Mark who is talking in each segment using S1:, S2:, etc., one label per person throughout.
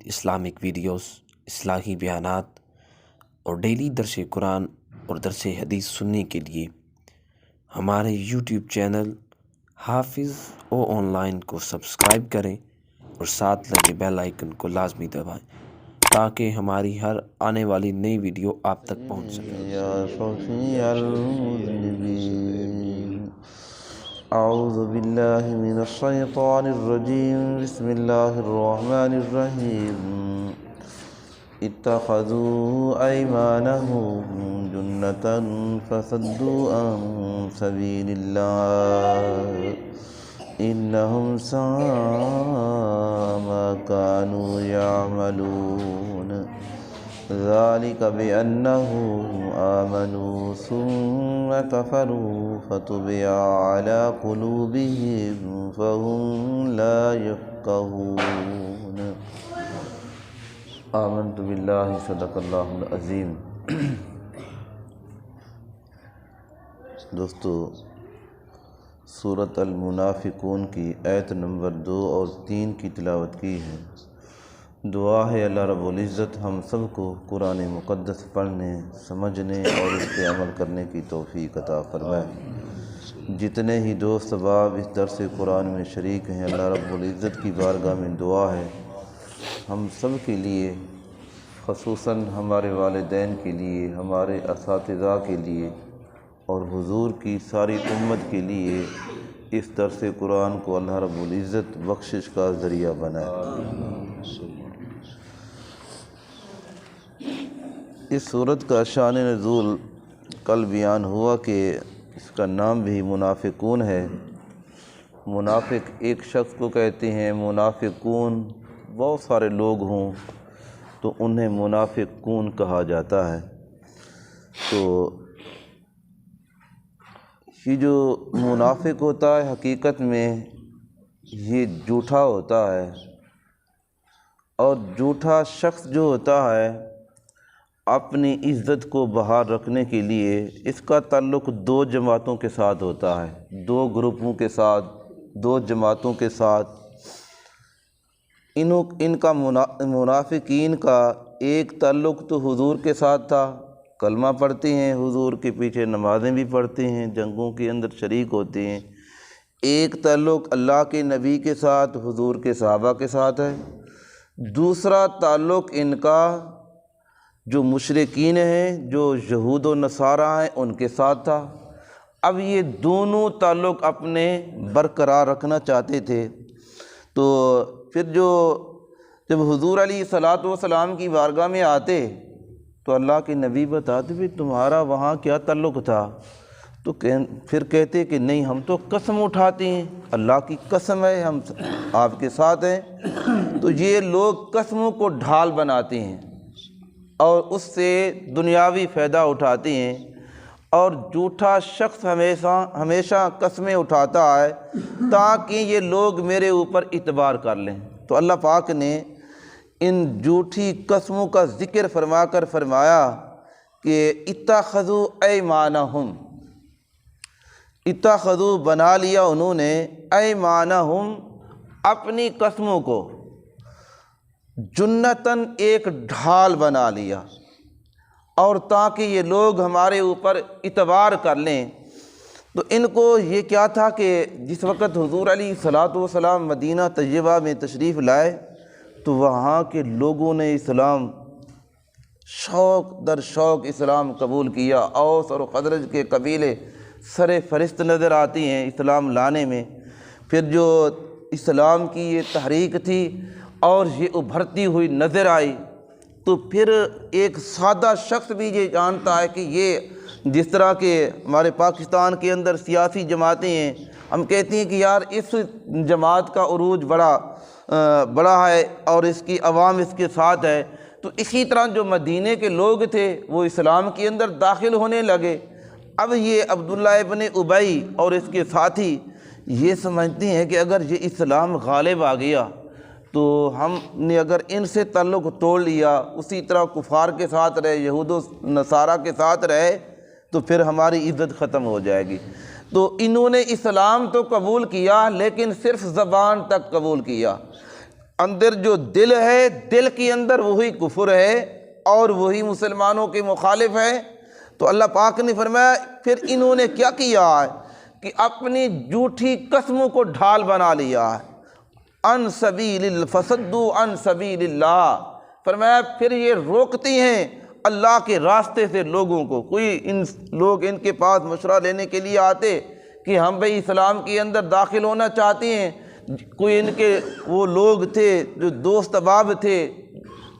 S1: Islamic videos, اصلاحی بیانات اور ڈیلی درس قرآن اور درس حدیث سننے کے لیے ہمارے یوٹیوب چینل حافظ آن لائن کو سبسکرائب کریں اور ساتھ لگے بیل آئیکن کو لازمی دبائیں تاکہ ہماری ہر آنے والی نئی ویڈیو آپ تک پہنچ سکے۔
S2: یا شفیع المذنبین اعوذ باللہ من الشیطان الرجیم بسم اللہ الرحمن الرحیم اتخذوا ایمانهم جنة فصدوا عن سبیل اللہ انہم ساء ما كانوا يعملون ذلك بأنهم آمنوا ثم كفروا فطبع على قلوبهم فهم لا يفقهون آمنت باللہ صدق اللہ العظیم۔ دوستو، سورۃ المنافقون کی آیت نمبر 2 اور 3 کی تلاوت کی ہے۔ دعا ہے اللہ رب العزت ہم سب کو قرآن مقدس پڑھنے، سمجھنے اور اس پہ عمل کرنے کی توفیق عطا فرمائے۔ جتنے ہی دوست احباب اس درس قرآن میں شریک ہیں، اللہ رب العزت کی بارگاہ میں دعا ہے ہم سب کے لیے، خصوصاً ہمارے والدین کے لیے، ہمارے اساتذہ کے لیے اور حضور کی ساری امت کے لیے اس درس قرآن کو اللہ رب العزت بخشش کا ذریعہ بنائے۔ اس سورت کا شان نزول کل بیان ہوا کہ اس کا نام بھی منافقون ہے۔ منافق ایک شخص کو کہتے ہیں، منافقون بہت سارے لوگ ہوں تو انہیں منافقون کہا جاتا ہے۔ تو یہ جو منافق ہوتا ہے حقیقت میں یہ جھوٹا ہوتا ہے، اور جھوٹا شخص جو ہوتا ہے اپنی عزت کو بحال رکھنے کے لیے اس کا تعلق 2 جماعتوں کے ساتھ ہوتا ہے، 2 گروپوں کے ساتھ، 2 جماعتوں کے ساتھ۔ ان کا منافقین کا ایک تعلق تو حضور کے ساتھ تھا، کلمہ پڑھتے ہیں، حضور کے پیچھے نمازیں بھی پڑھتے ہیں، جنگوں کے اندر شریک ہوتے ہیں۔ ایک تعلق اللہ کے نبی کے ساتھ، حضور کے صحابہ کے ساتھ ہے۔ دوسرا تعلق ان کا جو مشرکین ہیں، جو یہود و نصارہ ہیں، ان کے ساتھ تھا۔ اب یہ دونوں تعلق اپنے برقرار رکھنا چاہتے تھے، تو پھر جب حضور علیہ الصلوۃ والسلام کی بارگاہ میں آتے تو اللہ کے نبی بتاتے بھی تمہارا وہاں کیا تعلق تھا، تو پھر کہتے کہ نہیں ہم تو قسم اٹھاتے ہیں، اللہ کی قسم ہے ہم آپ کے ساتھ ہیں۔ تو یہ لوگ قسموں کو ڈھال بناتے ہیں اور اس سے دنیاوی فائدہ اٹھاتے ہیں، اور جھوٹا شخص ہمیشہ قسمیں اٹھاتا ہے تاکہ یہ لوگ میرے اوپر اعتبار کر لیں۔ تو اللہ پاک نے ان جھوٹی قسموں کا ذکر فرما کر فرمایا کہ اتخذوا ایمانہم، اتخذوا بنا لیا انہوں نے، ایمانہم اپنی قسموں کو، جنتاً ایک ڈھال بنا لیا، اور تاکہ یہ لوگ ہمارے اوپر اعتبار کر لیں۔ تو ان کو یہ کیا تھا کہ جس وقت حضور علیہ الصلوۃ والسلام مدینہ طیبہ میں تشریف لائے تو وہاں کے لوگوں نے اسلام شوق در شوق اسلام قبول کیا۔ اوس اور خزرج کے قبیلے سر فہرست نظر آتی ہیں اسلام لانے میں۔ پھر جو اسلام کی یہ تحریک تھی اور یہ ابھرتی ہوئی نظر آئی، تو پھر ایک سادہ شخص بھی یہ جانتا ہے کہ یہ جس طرح کہ ہمارے پاکستان کے اندر سیاسی جماعتیں ہیں، ہم کہتے ہیں کہ یار اس جماعت کا عروج بڑا ہے اور اس کی عوام اس کے ساتھ ہے، تو اسی طرح جو مدینے کے لوگ تھے وہ اسلام کے اندر داخل ہونے لگے۔ اب یہ عبداللہ ابن ابی اور اس کے ساتھی یہ سمجھتے ہیں کہ اگر یہ اسلام غالب آ گیا تو ہم نے اگر ان سے تعلق توڑ لیا، اسی طرح کفار کے ساتھ رہے، یہود و نصارہ کے ساتھ رہے، تو پھر ہماری عزت ختم ہو جائے گی۔ تو انہوں نے اسلام تو قبول کیا لیکن صرف زبان تک قبول کیا، اندر جو دل ہے، دل کے اندر وہی کفر ہے اور وہی مسلمانوں کے مخالف ہے۔ تو اللہ پاک نے فرمایا پھر انہوں نے کیا کیا ہے کہ اپنی جھوٹی قسموں کو ڈھال بنا لیا ہے۔ ان سبیل فصدوا عن سبیل اللہ، فرمایا پھر یہ روکتی ہیں اللہ کے راستے سے لوگوں کو۔ کوئی لوگ ان کے پاس مشورہ لینے کے لیے آتے کہ ہم بھئی اسلام کے اندر داخل ہونا چاہتے ہیں، کوئی ان کے وہ لوگ تھے جو دوست احباب تھے،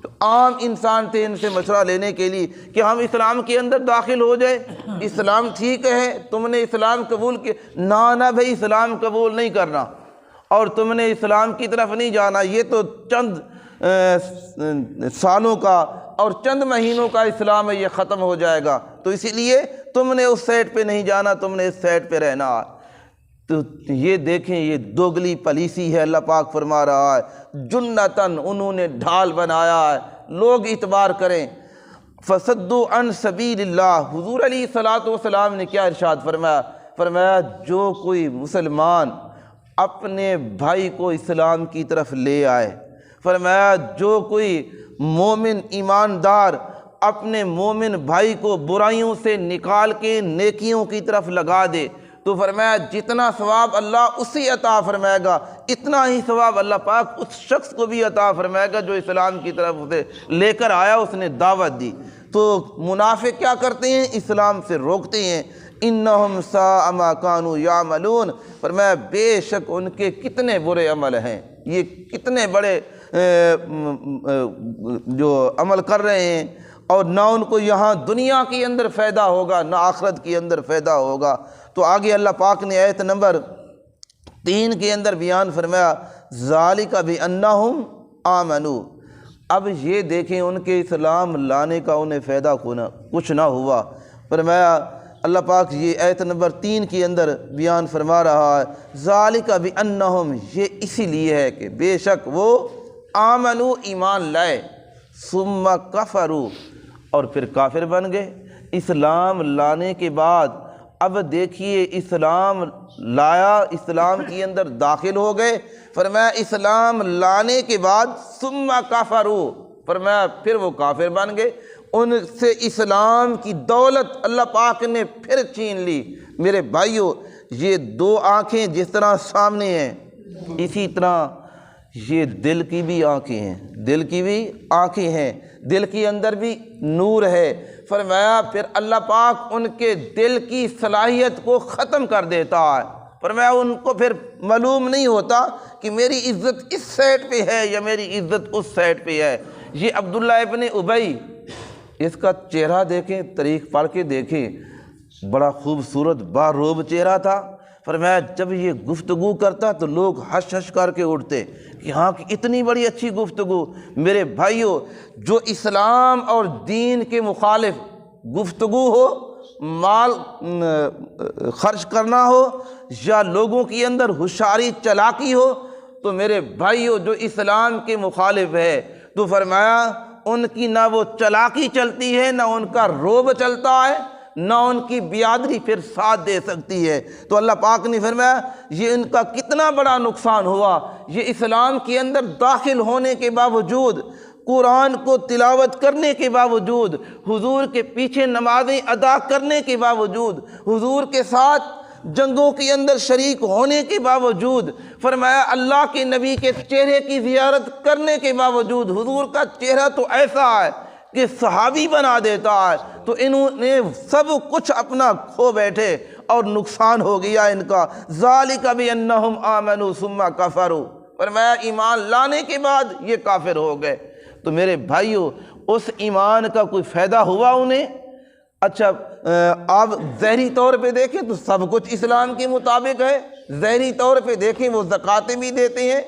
S2: تو عام انسان تھے ان سے مشورہ لینے کے لیے کہ ہم اسلام کے اندر داخل ہو جائے، اسلام ٹھیک ہے، تم نے اسلام قبول کیا؟ نہ بھئی اسلام قبول نہیں کرنا اور تم نے اسلام کی طرف نہیں جانا، یہ تو چند سالوں کا اور چند مہینوں کا اسلام ہے، یہ ختم ہو جائے گا، تو اسی لیے تم نے اس سائٹ پہ نہیں جانا، تم نے اس سائٹ پہ رہنا۔ تو یہ دیکھیں یہ دوگلی پالیسی ہے۔ اللہ پاک فرما رہا ہے جنتاً، انہوں نے ڈھال بنایا ہے، لوگ اعتبار کریں۔ فصدوا عن سبیل اللہ، حضور علیہ الصلوۃ والسلام نے کیا ارشاد فرمایا؟ فرمایا جو کوئی مسلمان اپنے بھائی کو اسلام کی طرف لے آئے، فرمایا جو کوئی مومن ایماندار اپنے مومن بھائی کو برائیوں سے نکال کے نیکیوں کی طرف لگا دے، تو فرمایا جتنا ثواب اللہ اسی عطا فرمائے گا، اتنا ہی ثواب اللہ پاک اس شخص کو بھی عطا فرمائے گا جو اسلام کی طرف اسے لے کر آیا، اس نے دعوت دی۔ تو منافق کیا کرتے ہیں؟ اسلام سے روکتے ہیں۔ انہم ساء ما کانوا یعملون، فرمایا بے شک ان کے کتنے برے عمل ہیں، یہ کتنے بڑے جو عمل کر رہے ہیں، اور نہ ان کو یہاں دنیا کے اندر فائدہ ہوگا نہ آخرت کے اندر فائدہ ہوگا۔ تو آگے اللہ پاک نے آیت نمبر 3 کے اندر بیان فرمایا ذالک بانہم آمنوا، اب یہ دیکھیں ان کے اسلام لانے کا انہیں فائدہ کچھ نہ ہوا۔ فرمایا اللہ پاک یہ آیت نمبر 3 کے اندر بیان فرما رہا ہے ذالک بانہم، یہ اسی لیے ہے کہ بے شک وہ آمنوا ایمان لائے، ثم کفروا اور پھر کافر بن گئے۔ اسلام لانے کے بعد اب دیکھیے اسلام لایا، اسلام کے اندر داخل ہو گئے، فرمایا اسلام لانے کے بعد ثم کفروا، فرمایا پھر وہ کافر بن گئے، ان سے اسلام کی دولت اللہ پاک نے پھر چھین لی۔ میرے بھائیوں یہ 2 آنکھیں جس طرح سامنے ہیں، اسی طرح یہ دل کی بھی آنکھیں ہیں، دل کی بھی آنکھیں ہیں، دل کے اندر بھی نور ہے۔ فرمایا پھر اللہ پاک ان کے دل کی صلاحیت کو ختم کر دیتا ہے، فرمایا ان کو پھر معلوم نہیں ہوتا کہ میری عزت اس سائٹ پہ ہے یا میری عزت اس سائٹ پہ ہے۔ یہ عبداللہ ابن ابی، اس کا چہرہ دیکھیں، تاریخ پڑھ کے دیکھیں، بڑا خوبصورت باروب چہرہ تھا۔ فرمایا جب یہ گفتگو کرتا تو لوگ ہش ہش کر کے اٹھتے کہ ہاں کہ اتنی بڑی اچھی گفتگو۔ میرے بھائیوں جو اسلام اور دین کے مخالف گفتگو ہو، مال خرچ کرنا ہو یا لوگوں کے اندر ہوشیاری چلاکی ہو، تو میرے بھائیوں جو اسلام کے مخالف ہے تو فرمایا ان کی نہ وہ چلاکی چلتی ہے، نہ ان کا روب چلتا ہے، نہ ان کی بیادری پھر ساتھ دے سکتی ہے۔ تو اللہ پاک نے فرمایا یہ ان کا کتنا بڑا نقصان ہوا، یہ اسلام کے اندر داخل ہونے کے باوجود، قرآن کو تلاوت کرنے کے باوجود، حضور کے پیچھے نمازیں ادا کرنے کے باوجود، حضور کے ساتھ جنگوں کے اندر شریک ہونے کے باوجود، فرمایا اللہ کے نبی کے چہرے کی زیارت کرنے کے باوجود، حضور کا چہرہ تو ایسا ہے کہ صحابی بنا دیتا ہے، تو انہوں نے سب کچھ اپنا کھو بیٹھے اور نقصان ہو گیا ان کا۔ ذالک بانہم آمنوا ثم کفروا، فرمایا ایمان لانے کے بعد یہ کافر ہو گئے۔ تو میرے بھائیوں اس ایمان کا کوئی فائدہ ہوا انہیں؟ اچھا آپ ظاہری طور پہ دیکھیں تو سب کچھ اسلام کے مطابق ہے، ظاہری طور پہ دیکھیں وہ زکاتیں بھی دیتے ہیں،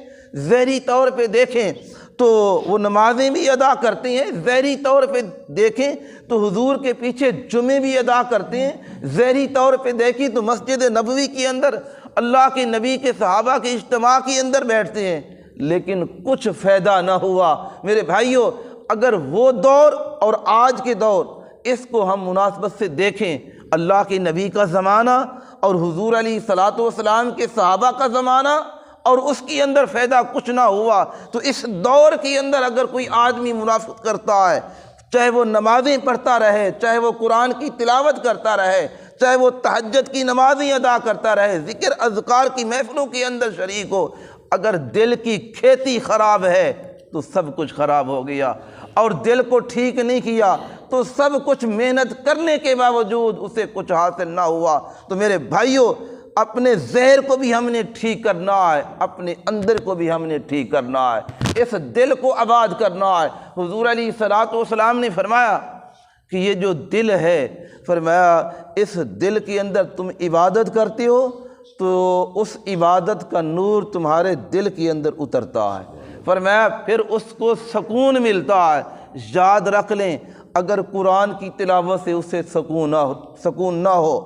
S2: ظاہری طور پہ دیکھیں تو وہ نمازیں بھی ادا کرتے ہیں، ظاہری طور پہ دیکھیں تو حضور کے پیچھے جمعے بھی ادا کرتے ہیں، ظاہری طور پہ دیکھیں تو مسجد نبوی کے اندر اللہ کے نبی کے صحابہ کے اجتماع کے اندر بیٹھتے ہیں، لیکن کچھ فائدہ نہ ہوا۔ میرے بھائیوں اگر وہ دور اور آج کے دور اس کو ہم مناسبت سے دیکھیں، اللہ کے نبی کا زمانہ اور حضور علیہ الصلوۃ والسلام کے صحابہ کا زمانہ اور اس کے اندر فائدہ کچھ نہ ہوا، تو اس دور کے اندر اگر کوئی آدمی منافقت کرتا ہے، چاہے وہ نمازیں پڑھتا رہے، چاہے وہ قرآن کی تلاوت کرتا رہے، چاہے وہ تہجد کی نمازیں ادا کرتا رہے، ذکر اذکار کی محفلوں کے اندر شریک ہو، اگر دل کی کھیتی خراب ہے تو سب کچھ خراب ہو گیا، اور دل کو ٹھیک نہیں کیا تو سب کچھ محنت کرنے کے باوجود اسے کچھ حاصل نہ ہوا۔ تو میرے بھائیوں، اپنے ظاہر کو بھی ہم نے ٹھیک کرنا ہے، اپنے اندر کو بھی ہم نے ٹھیک کرنا ہے، اس دل کو آباد کرنا ہے۔ حضور علیہ الصلوۃ والسلام نے فرمایا کہ یہ جو دل ہے، فرمایا اس دل کے اندر تم عبادت کرتے ہو تو اس عبادت کا نور تمہارے دل کے اندر اترتا ہے، فرمایا پھر اس کو سکون ملتا ہے۔ یاد رکھ لیں، اگر قرآن کی تلاوت سے اسے سکون نہ ہو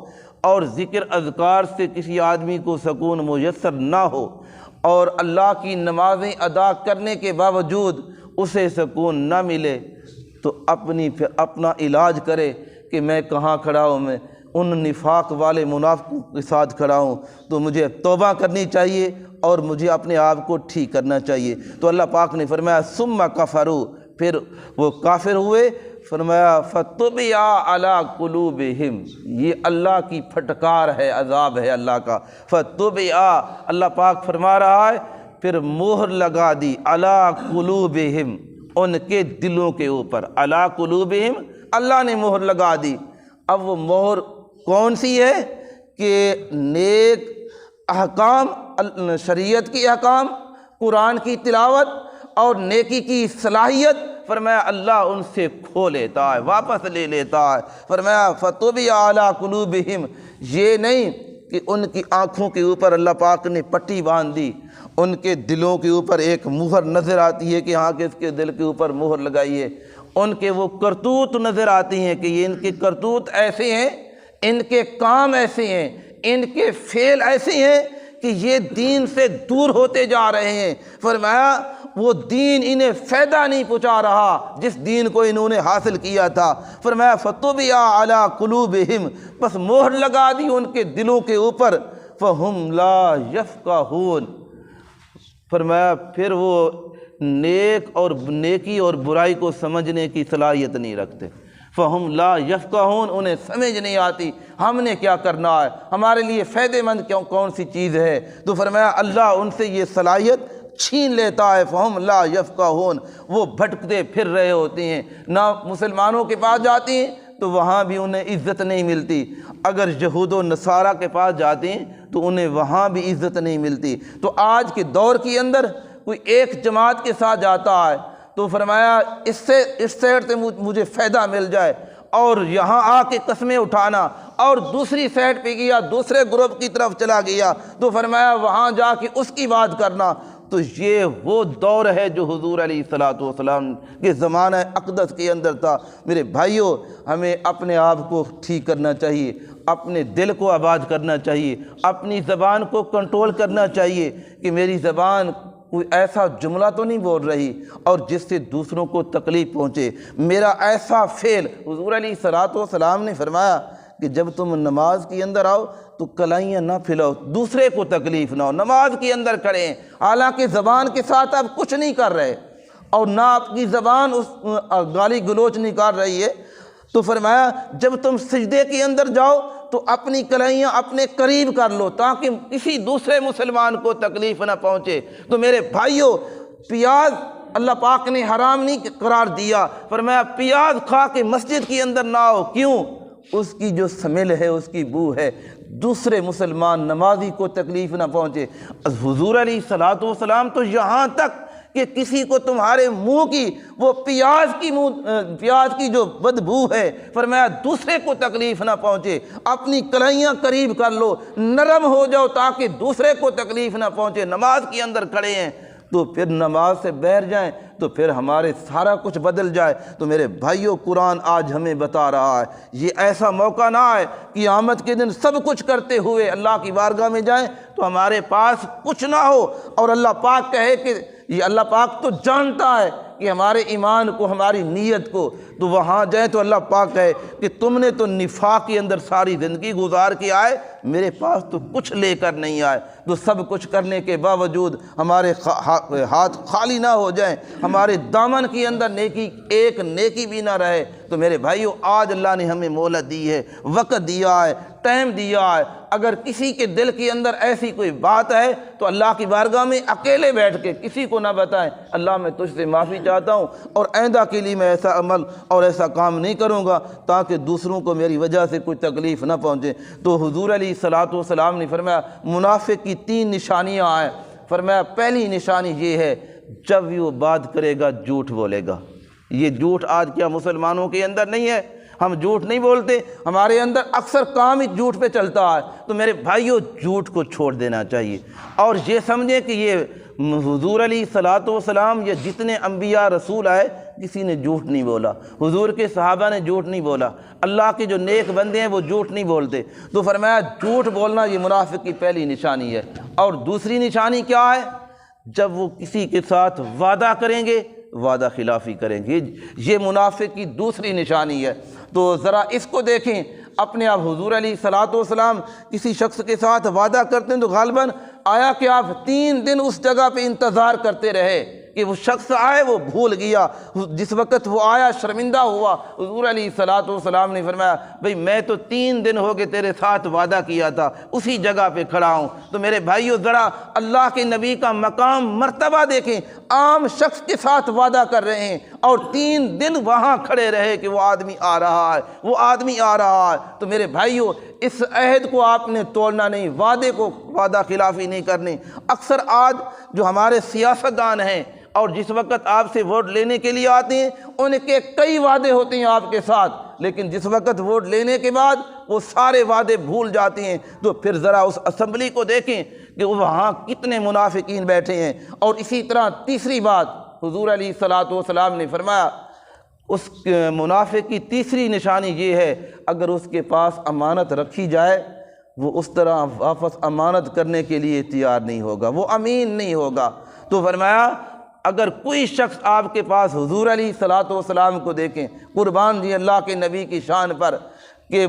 S2: اور ذکر اذکار سے کسی آدمی کو سکون میسر نہ ہو اور اللہ کی نمازیں ادا کرنے کے باوجود اسے سکون نہ ملے، تو اپنا علاج کرے کہ میں کہاں کھڑا ہوں، میں ان نفاق والے منافقوں کے ساتھ کھڑا ہوں، تو مجھے توبہ کرنی چاہیے اور مجھے اپنے آپ کو ٹھیک کرنا چاہیے۔ تو اللہ پاک نے فرمایا ثم کفروا، پھر وہ کافر ہوئے، فرمایا فطبع علی قلوبہم، یہ اللہ کی پھٹکار ہے، عذاب ہے اللہ کا۔ فطبع، اللہ پاک فرما رہا ہے پھر مہر لگا دی، علی قلوبہم، ان کے دلوں کے اوپر، علی قلوبہم، اللہ نے مہر لگا دی۔ اب وہ مہر کون سی ہے کہ نیک احکام، شریعت کی احکام، قرآن کی تلاوت اور نیکی کی صلاحیت، فرمایا اللہ ان سے کھو لیتا ہے، واپس لے لیتا ہے۔ فرمایا فطبع علی قلوبہم، یہ نہیں کہ ان کی آنکھوں کے اوپر اللہ پاک نے پٹی باندھ دی، ان کے دلوں کے اوپر ایک مہر نظر آتی ہے کہ ہاں کہ اس کے دل کے اوپر مہر لگائی ہے، ان کے وہ کرتوت نظر آتی ہیں کہ یہ ان کے کرتوت ایسے ہیں، ان کے کام ایسے ہیں، ان کے فعل ایسے ہیں کہ یہ دین سے دور ہوتے جا رہے ہیں۔ فرمایا وہ دین انہیں فائدہ نہیں پہنچا رہا جس دین کو انہوں نے حاصل کیا تھا۔ فرمایا فطبع علی قلوبہم، بس مہر لگا دی ان کے دلوں کے اوپر، فہم لا یفقہون، فرمایا پھر وہ نیکی اور برائی کو سمجھنے کی صلاحیت نہیں رکھتے۔ فہم لا یفقہون، انہیں سمجھ نہیں آتی ہم نے کیا کرنا ہے، ہمارے لیے فائدہ مند کون سی چیز ہے۔ تو فرمایا اللہ ان سے یہ صلاحیت چھین لیتا ہے۔ فہم لا یفقہون، وہ بھٹکتے پھر رہے ہوتے ہیں، نہ مسلمانوں کے پاس جاتے ہیں تو وہاں بھی انہیں عزت نہیں ملتی، اگر یہود و نصارہ کے پاس جاتے ہیں تو انہیں وہاں بھی عزت نہیں ملتی۔ تو آج کے دور کے اندر کوئی ایک جماعت کے ساتھ جاتا ہے تو فرمایا اس سائڈ سے مجھے فائدہ مل جائے، اور یہاں آ کے قسمیں اٹھانا، اور دوسری سائڈ پہ گیا، دوسرے گروپ کی طرف چلا گیا تو فرمایا وہاں جا کے اس کی بات کرنا۔ تو یہ وہ دور ہے جو حضور علیہ الصلوۃ والسلام کے زمانہ اقدس کے اندر تھا۔ میرے بھائیوں، ہمیں اپنے آپ کو ٹھیک کرنا چاہیے، اپنے دل کو آباد کرنا چاہیے، اپنی زبان کو کنٹرول کرنا چاہیے کہ میری زبان کوئی ایسا جملہ تو نہیں بول رہی اور جس سے دوسروں کو تکلیف پہنچے، میرا ایسا فعل۔ حضور علیہ الصلوۃ والسلام نے فرمایا کہ جب تم نماز کے اندر آؤ تو کلائیاں نہ پھیلاؤ، دوسرے کو تکلیف نہ ہو، نماز کے اندر کریں، حالانکہ زبان کے ساتھ آپ کچھ نہیں کر رہے اور نہ آپ کی زبان اس گالی گلوچ نہیں کر رہی ہے۔ تو فرمایا جب تم سجدے کے اندر جاؤ تو اپنی کلائیاں اپنے قریب کر لو تاکہ کسی دوسرے مسلمان کو تکلیف نہ پہنچے۔ تو میرے بھائیوں، پیاز اللہ پاک نے حرام نہیں قرار دیا، فرمایا پیاز کھا کے مسجد کے اندر نہ آؤ، کیوں؟ اس کی جو سمیل ہے، اس کی بو ہے، دوسرے مسلمان نمازی کو تکلیف نہ پہنچے۔ حضور علیہ الصلوۃ والسلام تو یہاں تک کہ کسی کو تمہارے منہ کی وہ پیاز کی جو بدبو ہے، فرمایا دوسرے کو تکلیف نہ پہنچے، اپنی کلائیاں قریب کر لو، نرم ہو جاؤ تاکہ دوسرے کو تکلیف نہ پہنچے۔ نماز کے اندر کھڑے ہیں تو پھر نماز سے بہر جائیں تو پھر ہمارے سارا کچھ بدل جائے۔ تو میرے بھائیوں، قرآن آج ہمیں بتا رہا ہے یہ ایسا موقع نہ آئے قیامت کے دن سب کچھ کرتے ہوئے اللہ کی بارگاہ میں جائیں تو ہمارے پاس کچھ نہ ہو اور اللہ پاک کہے کہ یہ اللہ پاک تو جانتا ہے کہ ہمارے ایمان کو، ہماری نیت کو، تو وہاں جائیں تو اللہ پاک کہے کہ تم نے تو نفاق کے اندر ساری زندگی گزار کے آئے، میرے پاس تو کچھ لے کر نہیں آئے، تو سب کچھ کرنے کے باوجود ہمارے ہاتھ خالی نہ ہو جائیں، ہمارے دامن کے اندر نیکی، ایک نیکی بھی نہ رہے، تو میرے بھائیو آج اللہ نے ہمیں مہلت دی ہے، وقت دیا ہے، ٹائم دیا ہے۔ اگر کسی کے دل کے اندر ایسی کوئی بات ہے تو اللہ کی بارگاہ میں اکیلے بیٹھ کے کسی کو نہ بتائیں، اللہ میں تجھ سے معافی چاہتا ہوں اور آئندہ کے لیے میں ایسا عمل اور ایسا کام نہیں کروں گا تاکہ دوسروں کو میری وجہ سے کوئی تکلیف نہ پہنچے۔ تو حضور علیہ الصلوۃ والسلام نے فرمایا منافق کی 3 نشانیاں ہیں۔ فرمایا پہلی نشانی یہ ہے، جب وہ بات کرے گا جھوٹ بولے گا۔ یہ جھوٹ آج کیا مسلمانوں کے اندر نہیں ہے؟ ہم جھوٹ نہیں بولتے، ہمارے اندر اکثر کام ہی جھوٹ پہ چلتا ہے۔ تو میرے بھائیو جھوٹ کو چھوڑ دینا چاہیے، اور یہ سمجھیں کہ یہ حضور علیہ الصلوۃ والسلام یا جتنے انبیاء رسول آئے کسی نے جھوٹ نہیں بولا، حضور کے صحابہ نے جھوٹ نہیں بولا، اللہ کے جو نیک بندے ہیں وہ جھوٹ نہیں بولتے۔ تو فرمایا جھوٹ بولنا یہ منافق کی پہلی نشانی ہے۔ اور دوسری نشانی کیا ہے؟ جب وہ کسی کے ساتھ وعدہ کریں گے وعدہ خلافی کریں گے، یہ منافق کی دوسری نشانی ہے۔ تو ذرا اس کو دیکھیں اپنے آپ۔ حضور علیہ الصلوۃ والسلام کسی شخص کے ساتھ وعدہ کرتے ہیں تو غالباً آیا کہ آپ 3 دن اس جگہ پہ انتظار کرتے رہے کہ وہ شخص آئے، وہ بھول گیا، جس وقت وہ آیا شرمندہ ہوا۔ حضور علیہ الصلوۃ والسلام نے فرمایا بھئی میں تو 3 دن ہو گئے تیرے ساتھ وعدہ کیا تھا، اسی جگہ پہ کھڑا ہوں۔ تو میرے بھائیو ذرا اللہ کے نبی کا مقام مرتبہ دیکھیں، عام شخص کے ساتھ وعدہ کر رہے ہیں اور 3 دن وہاں کھڑے رہے کہ وہ آدمی آ رہا ہے، وہ آدمی آ رہا ہے۔ تو میرے بھائیو اس عہد کو آپ نے توڑنا نہیں، وعدے کو وعدہ خلافی نہیں کرنی۔ اکثر آج جو ہمارے سیاستدان ہیں اور جس وقت آپ سے ووٹ لینے کے لیے آتے ہیں ان کے کئی وعدے ہوتے ہیں آپ کے ساتھ، لیکن جس وقت ووٹ لینے کے بعد وہ سارے وعدے بھول جاتے ہیں۔ تو پھر ذرا اس اسمبلی کو دیکھیں کہ وہاں کتنے منافقین بیٹھے ہیں۔ اور اسی طرح تیسری بات حضور علیہ الصلوۃ والسلام نے فرمایا اس منافق کی تیسری نشانی یہ ہے، اگر اس کے پاس امانت رکھی جائے وہ اس طرح واپس امانت کرنے کے لیے تیار نہیں ہوگا، وہ امین نہیں ہوگا۔ تو فرمایا اگر کوئی شخص آپ کے پاس، حضور علیہ الصلوۃ والسلام کو دیکھیں، قربان جی اللہ کے نبی کی شان پر، کہ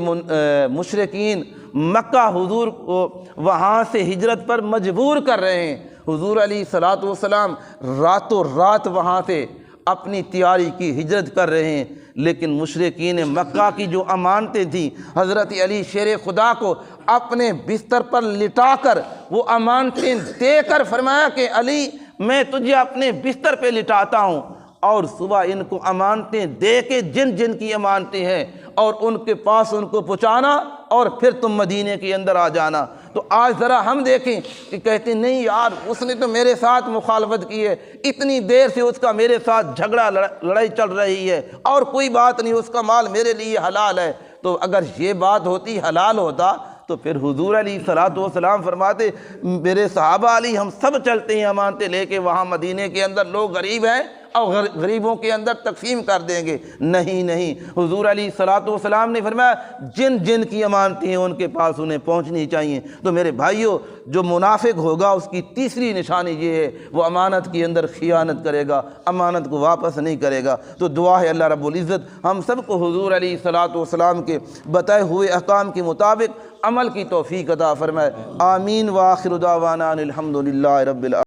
S2: مشرکین مکہ حضور کو وہاں سے ہجرت پر مجبور کر رہے ہیں۔ حضور علیہ الصلوۃ والسلام راتوں رات وہاں سے اپنی تیاری کی ہجرت کر رہے ہیں، لیکن مشرکین مکہ کی جو امانتیں تھیں حضرت علی شیر خدا کو اپنے بستر پر لٹا کر وہ امانتیں دے کر فرمایا کہ علی میں تجھے اپنے بستر پہ لٹاتا ہوں، اور صبح ان کو امانتیں دے کے جن جن کی امانتیں ہیں اور ان کے پاس ان کو پہنچانا اور پھر تم مدینے کے اندر آ جانا۔ تو آج ذرا ہم دیکھیں کہ کہتے نہیں یار اس نے تو میرے ساتھ مخالفت کی ہے، اتنی دیر سے اس کا میرے ساتھ جھگڑا لڑائی چل رہی ہے اور کوئی بات نہیں، اس کا مال میرے لیے حلال ہے۔ تو اگر یہ بات ہوتی، حلال ہوتا، تو پھر حضور علیہ الصلوۃ والسلام فرماتے میرے صحابہ علی ہم سب چلتے ہیں امانتیں لے کے، وہاں مدینے کے اندر لوگ غریب ہیں اور غریبوں کے اندر تقسیم کر دیں گے۔ نہیں نہیں، حضور علیہ الصلوۃ والسلام نے فرمایا جن جن کی امانتیں ہیں ان کے پاس انہیں پہنچنی چاہیے۔ تو میرے بھائیوں جو منافق ہوگا اس کی تیسری نشانی یہ ہے وہ امانت کے اندر خیانت کرے گا، امانت کو واپس نہیں کرے گا۔ تو دعا ہے اللہ رب العزت ہم سب کو حضور علیہ الصلوۃ والسلام کے بتائے ہوئے احکام کے مطابق عمل کی توفیق عطا فرمائے۔ آمین۔ وآخر دعوانا الحمد للہ رب العالمین۔